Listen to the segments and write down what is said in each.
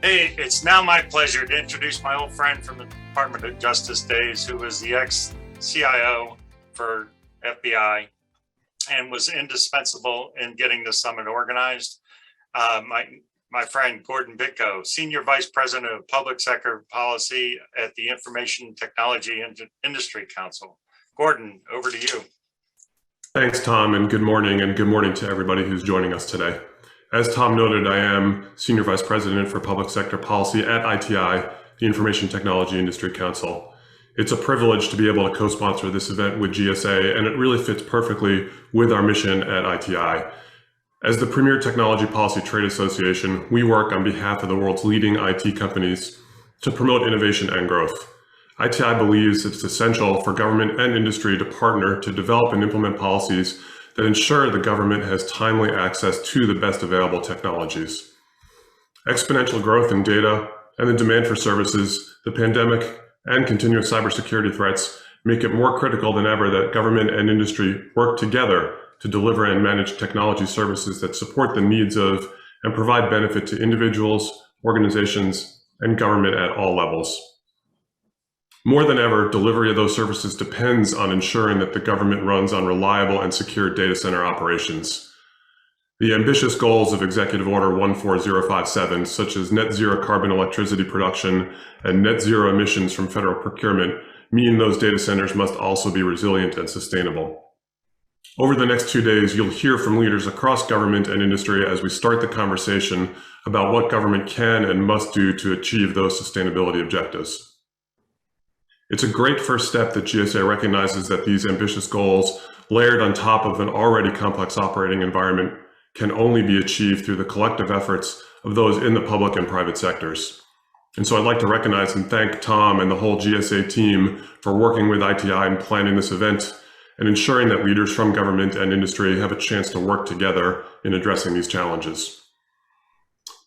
Hey, it's now my pleasure to introduce my old friend from the Department of Justice days, who was the ex-CIO for FBI and was indispensable in getting the summit organized. My friend Gordon Bitko, Senior Vice President of Public Sector Policy at the Information Technology Industry Council. Gordon, over to you. Thanks, Tom, and good morning to everybody who's joining us today. As Tom noted, I am Senior Vice President for Public Sector Policy at ITI, the Information Technology Industry Council. It's a privilege to be able to co-sponsor this event with GSA, and it really fits perfectly with our mission at ITI. As the premier technology policy trade association, we work on behalf of the world's leading IT companies to promote innovation and growth. ITI believes it's essential for government and industry to partner to develop and implement policies that ensure the government has timely access to the best available technologies. Exponential growth in data and the demand for services, the pandemic, and continuous cybersecurity threats make it more critical than ever that government and industry work together to deliver and manage technology services that support the needs of and provide benefit to individuals, organizations, and government at all levels. More than ever, delivery of those services depends on ensuring that the government runs on reliable and secure data center operations. The ambitious goals of Executive Order 14057, such as net zero carbon electricity production and net zero emissions from federal procurement, mean those data centers must also be resilient and sustainable. Over the next 2 days, you'll hear from leaders across government and industry as we start the conversation about what government can and must do to achieve those sustainability objectives. It's a great first step that GSA recognizes that these ambitious goals, layered on top of an already complex operating environment, can only be achieved through the collective efforts of those in the public and private sectors. And so I'd like to recognize and thank Tom and the whole GSA team for working with ITI and planning this event and ensuring that leaders from government and industry have a chance to work together in addressing these challenges.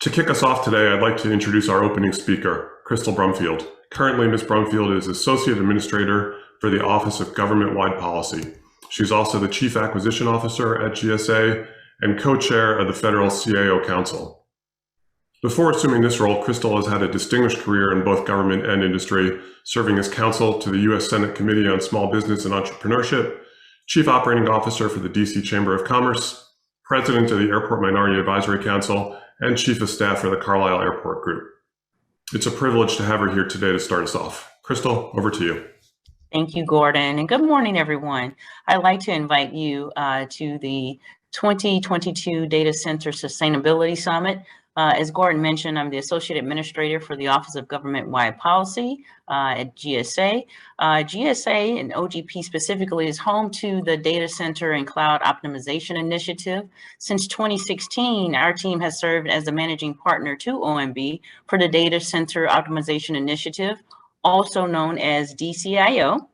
To kick us off today, I'd like to introduce our opening speaker, Krystal Brumfield. Currently, Ms. Brumfield is Associate Administrator for the Office of Government-Wide Policy. She's also the Chief Acquisition Officer at GSA and Co-Chair of the Federal CAO Council. Before assuming this role, Krystal has had a distinguished career in both government and industry, serving as counsel to the U.S. Senate Committee on Small Business and Entrepreneurship, Chief Operating Officer for the D.C. Chamber of Commerce, President of the Airport Minority Advisory Council, and Chief of Staff for the Carlisle Airport Group. It's a privilege to have her here today to start us off. Krystal, over to you. Thank you, Gordon, and good morning, everyone. I'd like to invite you to the 2022 Data Center Sustainability Summit. As Gordon mentioned, I'm the Associate Administrator for the Office of Government-Wide Policy at GSA. GSA and OGP specifically is home to the Data Center and Cloud Optimization Initiative. Since 2016, our team has served as the managing partner to OMB for the Data Center Optimization Initiative, also known as DCIO.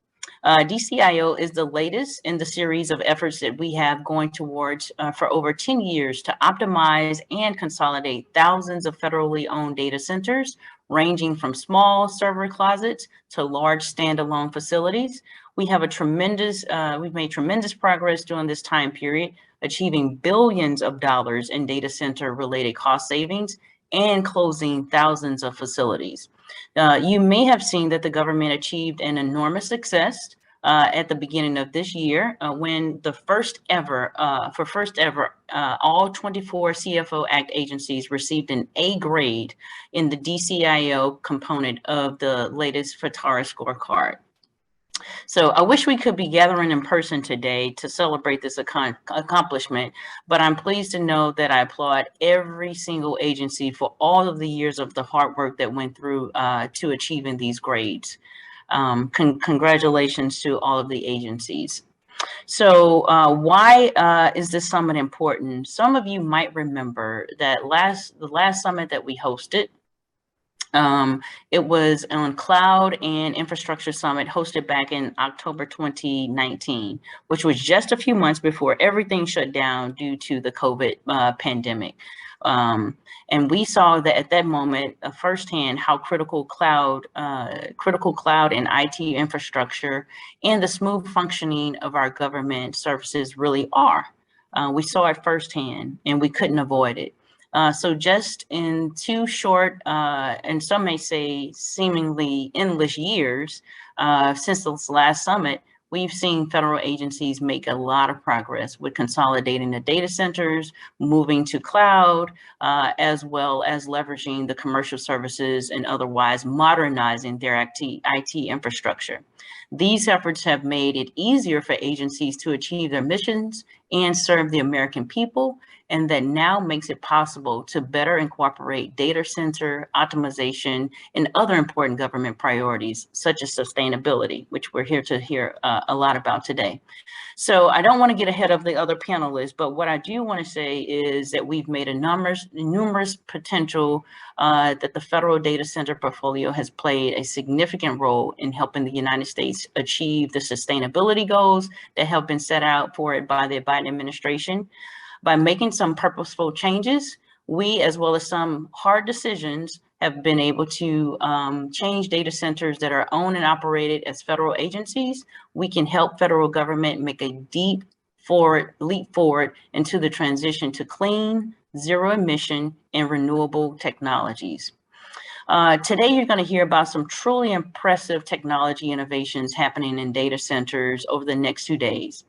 DCIO is the latest in the series of efforts that we have going towards for over 10 years to optimize and consolidate thousands of federally owned data centers, ranging from small server closets to large standalone facilities. We've made tremendous progress during this time period, achieving billions of dollars in data center related cost savings and closing thousands of facilities. You may have seen that the government achieved an enormous success at the beginning of this year when the first ever, all 24 CFO Act agencies received an A grade in the DCIO component of the latest FATARA scorecard. So I wish we could be gathering in person today to celebrate this accomplishment, but I'm pleased to know that I applaud every single agency for all of the years of the hard work that went through to achieving these grades. Congratulations to all of the agencies. So why is this summit important? Some of you might remember that the last summit that we hosted, it was on Cloud and Infrastructure Summit hosted back in October 2019, which was just a few months before everything shut down due to the COVID pandemic. And we saw that at that moment firsthand how critical cloud and IT infrastructure and the smooth functioning of our government services really are. We saw it firsthand and we couldn't avoid it. So just in 2 short, and some may say seemingly endless years, since this last summit, we've seen federal agencies make a lot of progress with consolidating the data centers, moving to cloud, as well as leveraging the commercial services and otherwise modernizing their IT infrastructure. These efforts have made it easier for agencies to achieve their missions and serve the American people, and that now makes it possible to better incorporate data center optimization and other important government priorities, such as sustainability, which we're here to hear a lot about today. So I don't want to get ahead of the other panelists, but what I do want to say is that we've made a numerous potential that the federal data center portfolio has played a significant role in helping the United States achieve the sustainability goals that have been set out for it by the Biden administration. By making some purposeful changes, we, as well as some hard decisions, have been able to change data centers that are owned and operated as federal agencies. We can help federal government make a leap forward into the transition to clean, zero emission, and renewable technologies. Today, you're going to hear about some truly impressive technology innovations happening in data centers over the next 2 days.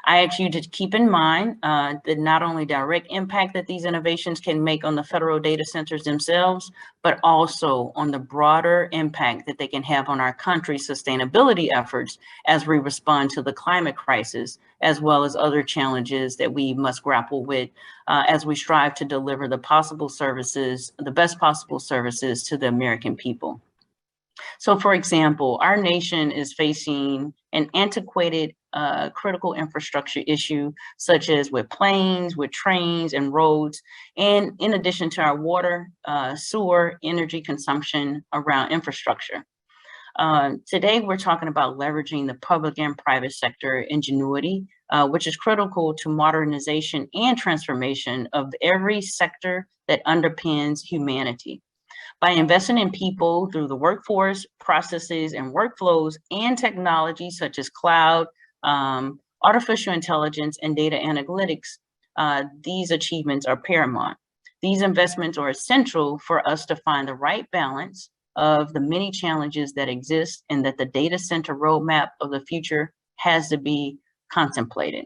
I ask you to keep in mind the not only direct impact that these innovations can make on the federal data centers themselves, but also on the broader impact that they can have on our country's sustainability efforts as we respond to the climate crisis, as well as other challenges that we must grapple with as we strive to deliver the best possible services to the American people. So, for example, our nation is facing an antiquated critical infrastructure issue, such as with planes, with trains and roads, and in addition to our water, sewer, energy consumption around infrastructure. Today, we're talking about leveraging the public and private sector ingenuity, which is critical to modernization and transformation of every sector that underpins humanity. By investing in people through the workforce, processes, and workflows, and technologies such as cloud, artificial intelligence, and data analytics, these achievements are paramount. These investments are essential for us to find the right balance of the many challenges that exist, and that the data center roadmap of the future has to be contemplated.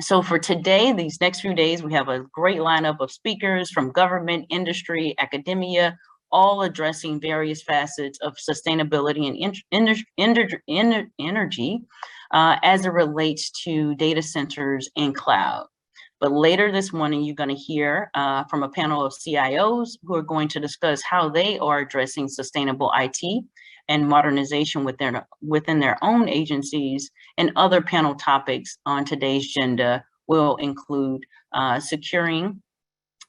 So for today, these next few days, we have a great lineup of speakers from government, industry, academia, all addressing various facets of sustainability and energy as it relates to data centers and cloud. But later this morning, you're going to hear from a panel of CIOs who are going to discuss how they are addressing sustainable IT and modernization within their own agencies. And other panel topics on today's agenda will include securing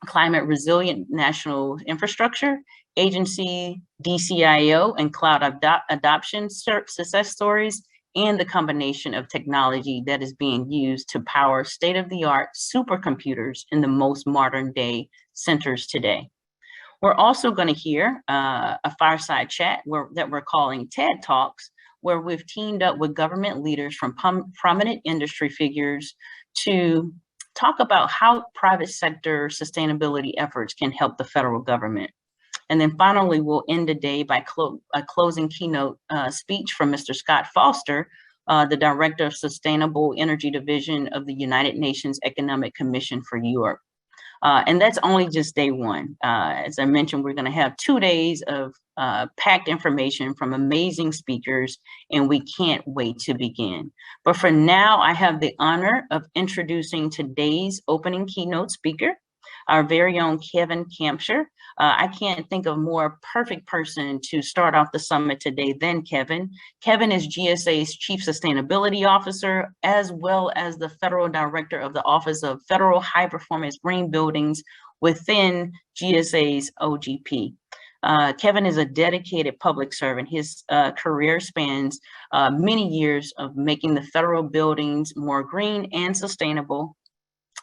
climate resilient national infrastructure, agency DCIO and cloud adoption success stories, and the combination of technology that is being used to power state-of-the-art supercomputers in the most modern day centers today. We're also going to hear a fireside chat that we're calling TED Talks, where we've teamed up with government leaders from prominent industry figures to talk about how private sector sustainability efforts can help the federal government. And then finally, we'll end the day by a closing keynote speech from Mr. Scott Foster, the Director of Sustainable Energy Division of the United Nations Economic Commission for Europe. And that's only just day one. As I mentioned, we're going to have 2 days of packed information from amazing speakers, and we can't wait to begin. But for now, I have the honor of introducing today's opening keynote speaker, our very own Kevin Kampschroer. I can't think of a more perfect person to start off the summit today than Kevin. Kevin is GSA's Chief Sustainability Officer, as well as the Federal Director of the Office of Federal High Performance Green Buildings within GSA's OGP. Kevin is a dedicated public servant. His career spans many years of making the federal buildings more green and sustainable.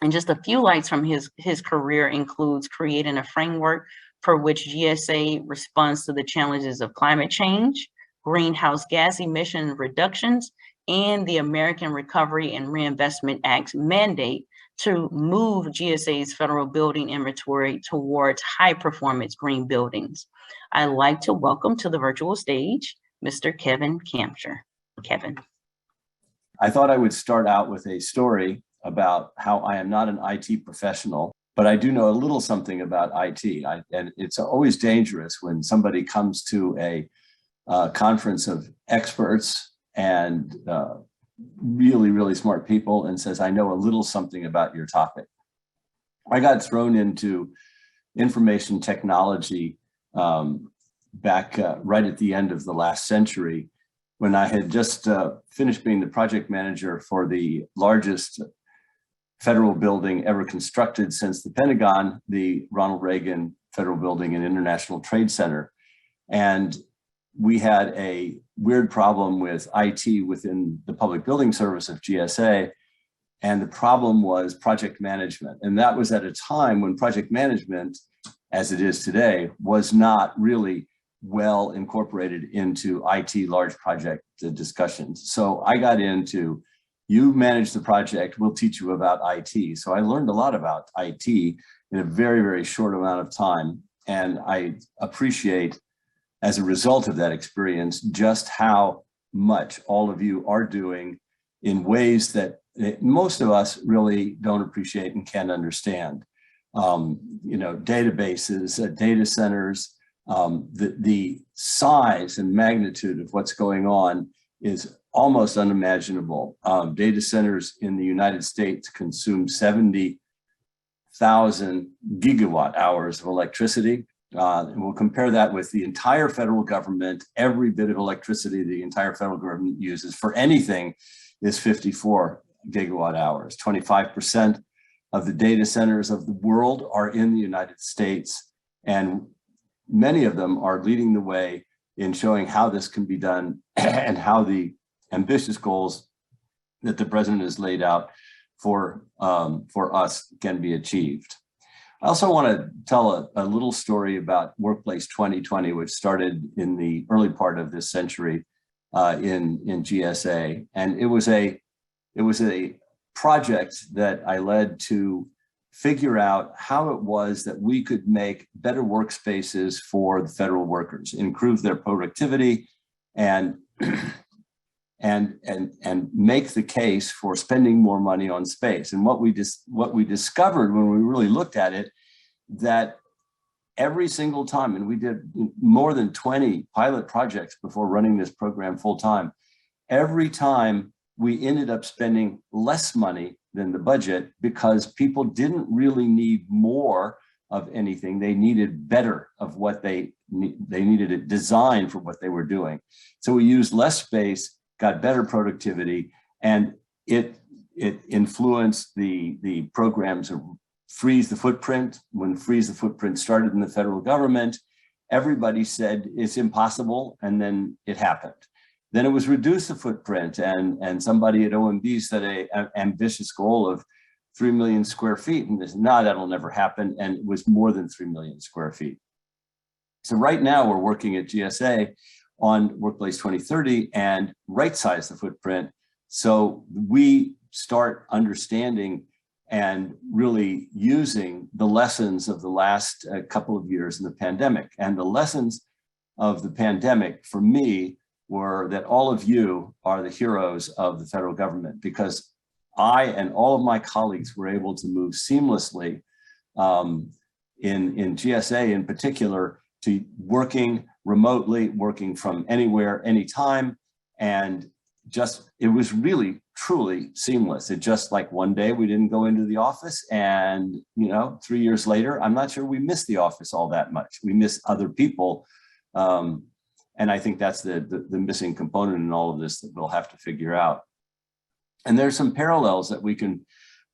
And just a few lights from his career includes creating a framework for which GSA responds to the challenges of climate change, greenhouse gas emission reductions, and the American Recovery and Reinvestment Act's mandate to move GSA's federal building inventory towards high-performance green buildings. I'd like to welcome to the virtual stage, Mr. Kevin Kampschroer. Kevin. I thought I would start out with a story about how I am not an IT professional, but I do know a little something about IT. And it's always dangerous when somebody comes to a conference of experts and really, really smart people and says, I know a little something about your topic. I got thrown into information technology back right at the end of the last century, when I had just finished being the project manager for the largest federal building ever constructed since the Pentagon, the Ronald Reagan Federal Building and International Trade Center. And we had a weird problem with IT within the Public Building Service of GSA. And the problem was project management. And that was at a time when project management, as it is today, was not really well incorporated into IT large project discussions. So I got into, you manage the project, we'll teach you about IT. So I learned a lot about IT in a very, very short amount of time. And I appreciate, as a result of that experience, just how much all of you are doing in ways that most of us really don't appreciate and can't understand. Databases, data centers, the size and magnitude of what's going on is almost unimaginable. Data centers in the United States consume 70,000 gigawatt hours of electricity. And we'll compare that with the entire federal government. Every bit of electricity the entire federal government uses for anything is 54 gigawatt hours. 25% of the data centers of the world are in the United States, and many of them are leading the way in showing how this can be done and how the ambitious goals that the president has laid out for us can be achieved. I also want to tell a little story about Workplace 2020, which started in the early part of this century in GSA. And it was a project that I led to figure out how it was that we could make better workspaces for the federal workers, improve their productivity, and make the case for spending more money on space. And what we discovered when we really looked at it, that every single time, and we did more than 20 pilot projects before running this program full time, every time we ended up spending less money than the budget because people didn't really need more of anything. They needed better of what they needed it designed for what they were doing. So we used less space, got better productivity, and it influenced the programs of Freeze the Footprint. When Freeze the Footprint started in the federal government, everybody said it's impossible, and then it happened. Then it was Reduce the Footprint, and somebody at OMB set an ambitious goal of 3 million square feet, and there's no, that'll never happen, and it was more than 3 million square feet. So right now we're working at GSA on Workplace 2030 and right-size the footprint, so we start understanding and really using the lessons of the last couple of years in the pandemic. And the lessons of the pandemic for me were that all of you are the heroes of the federal government, because I and all of my colleagues were able to move seamlessly in GSA in particular to working remotely, working from anywhere, anytime, and just, it was really, truly seamless. It just like one day we didn't go into the office, and 3 years later, I'm not sure we miss the office all that much. We miss other people. And I think that's the missing component in all of this that we'll have to figure out. And there's some parallels that we can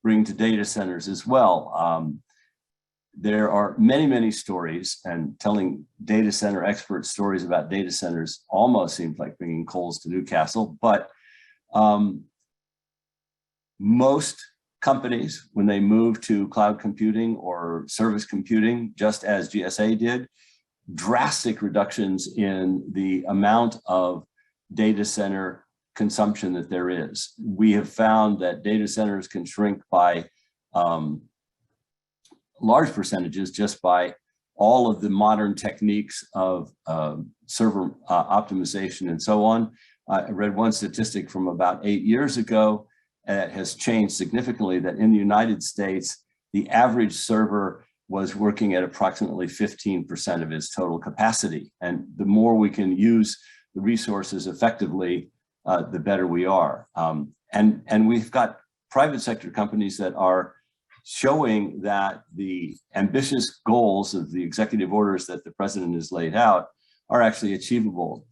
bring to data centers as well. There are many, many stories, and telling data center expert stories about data centers almost seems like bringing coals to Newcastle, but most companies, when they move to cloud computing or service computing, just as GSA did, drastic reductions in the amount of data center consumption that there is. We have found that data centers can shrink by large percentages just by all of the modern techniques of server optimization and so on. I read one statistic from about 8 years ago that has changed significantly, that in the United States, the average server was working at approximately 15% of its total capacity. And the more we can use the resources effectively, the better we are. And we've got private sector companies that are showing that the ambitious goals of the executive orders that the president has laid out are actually achievable.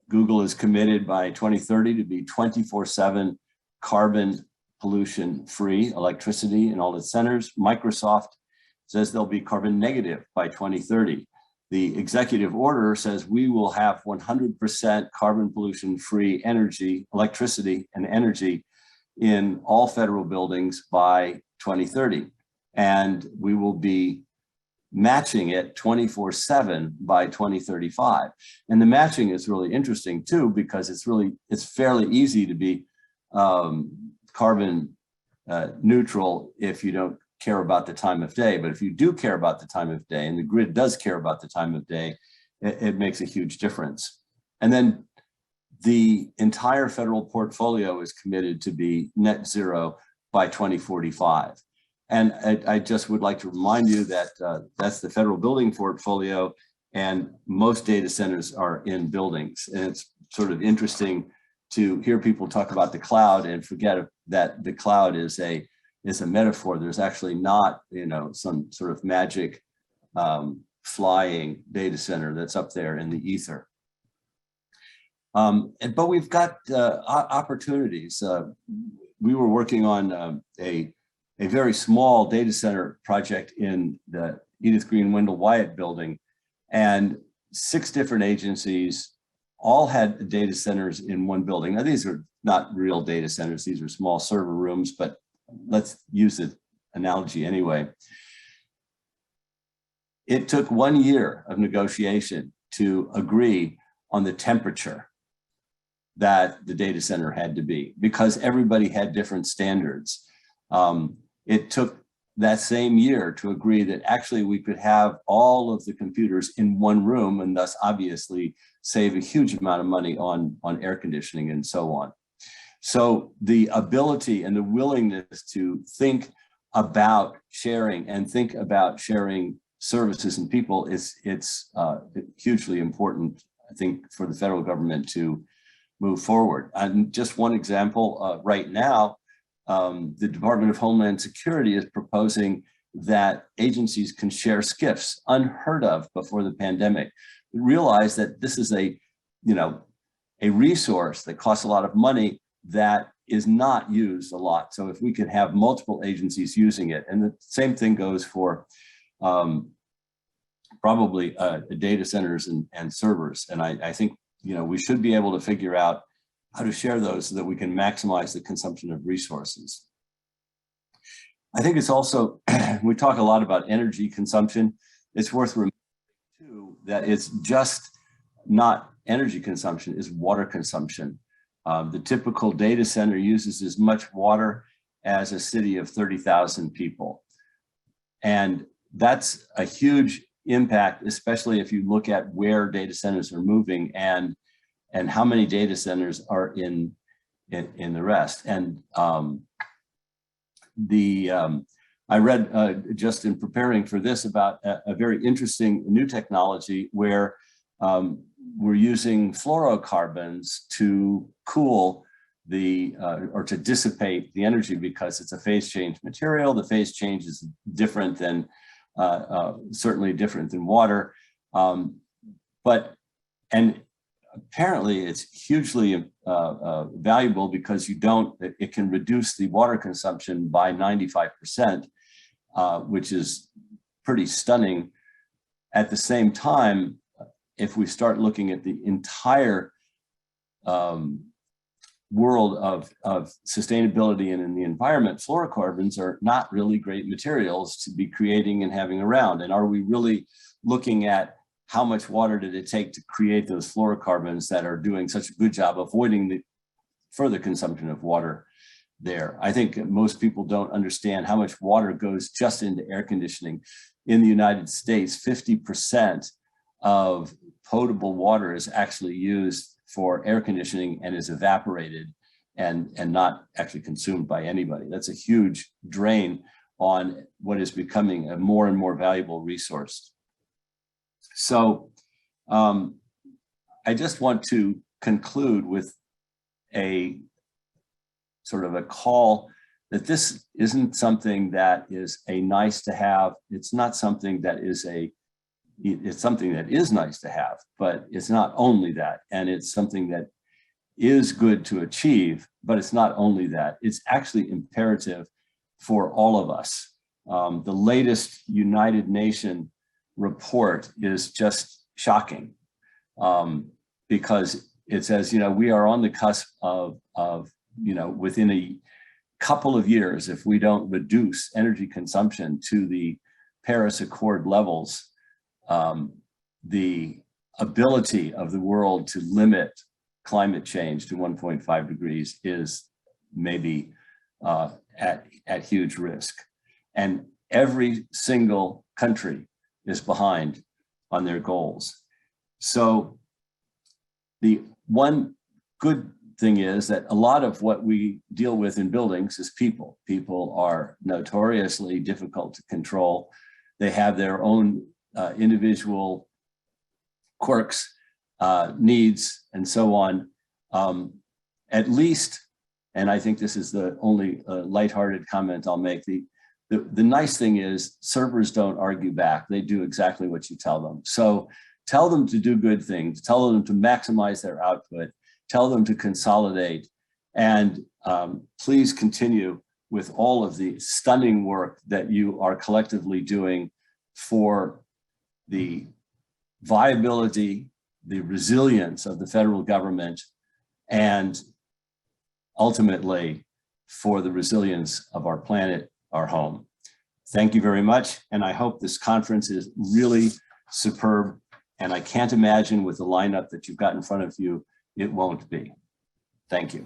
Google is committed by 2030 to be 24/7 carbon pollution free electricity in all its centers. Microsoft says they'll be carbon negative by 2030. The executive order says we will have 100% carbon pollution free energy, electricity and energy in all federal buildings by 2030. And we will be matching it 24/7 by 2035. And the matching is really interesting too, because it's fairly easy to be carbon neutral if you don't care about the time of day. But if you do care about the time of day, and the grid does care about the time of day, it makes a huge difference. And then the entire federal portfolio is committed to be net zero by 2045. And I just would like to remind you that that's the federal building portfolio, and most data centers are in buildings. And it's sort of interesting to hear people talk about the cloud and forget that the cloud is a metaphor. There's actually not, some sort of magic flying data center that's up there in the ether. But we've got opportunities. We were working on a very small data center project in the Edith Green Wendell Wyatt building, and 6 different agencies all had data centers in one building. Now, these are not real data centers. These are small server rooms, but let's use the analogy anyway. It took 1 year of negotiation to agree on the temperature that the data center had to be, because everybody had different standards. It took that same year to agree that actually we could have all of the computers in one room, and thus obviously save a huge amount of money on air conditioning and so on. So the ability and the willingness to think about sharing and think about sharing services and people it's hugely important, I think, for the federal government to move forward. And just one example, right now, the Department of Homeland Security is proposing that agencies can share SCIFs, unheard of before the pandemic. Realize that this is a resource that costs a lot of money that is not used a lot. So if we could have multiple agencies using it, and the same thing goes for probably data centers and servers. And I think we should be able to figure out how to share those so that we can maximize the consumption of resources. I think it's also, we talk a lot about energy consumption. It's worth remembering too that it's just not energy consumption, it's water consumption. The typical data center uses as much water as a city of 30,000 people. And that's a huge impact, especially if you look at where data centers are moving and how many data centers are in the rest. And I read just in preparing for this about a very interesting new technology where we're using fluorocarbons to cool or to dissipate the energy, because it's a phase change material. The phase change is different than, certainly different than water. And apparently it's hugely valuable because it can reduce the water consumption by 95%, which is pretty stunning. At the same time, if we start looking at the entire world of sustainability and in the environment, fluorocarbons are not really great materials to be creating and having around. And are we really looking at how much water did it take to create those fluorocarbons that are doing such a good job avoiding further consumption of water there. I think most people don't understand how much water goes just into air conditioning. In the United States, 50% of potable water is actually used for air conditioning and is evaporated and not actually consumed by anybody. That's a huge drain on what is becoming a more and more valuable resource. So I just want to conclude with a sort of a call that this isn't something that is a nice to have. It's not something that is it's something that is nice to have, but it's not only that. And it's something that is good to achieve, but it's not only that. It's actually imperative for all of us. The latest United Nations report is just shocking because it says, we are on the cusp of within a couple of years, if we don't reduce energy consumption to the Paris Accord levels, the ability of the world to limit climate change to 1.5 degrees is maybe at huge risk. And every single country is behind on their goals. So the one good thing is that a lot of what we deal with in buildings is people. People are notoriously difficult to control. They have their own individual quirks, needs, and so on. At least, and I think this is the only lighthearted comment I'll make, the nice thing is servers don't argue back. They do exactly what you tell them. So tell them to do good things, tell them to maximize their output, tell them to consolidate, and please continue with all of the stunning work that you are collectively doing for the viability, the resilience of the federal government, and ultimately for the resilience of our planet, our home. Thank you very much. And I hope this conference is really superb. And I can't imagine with the lineup that you've got in front of you, it won't be. Thank you.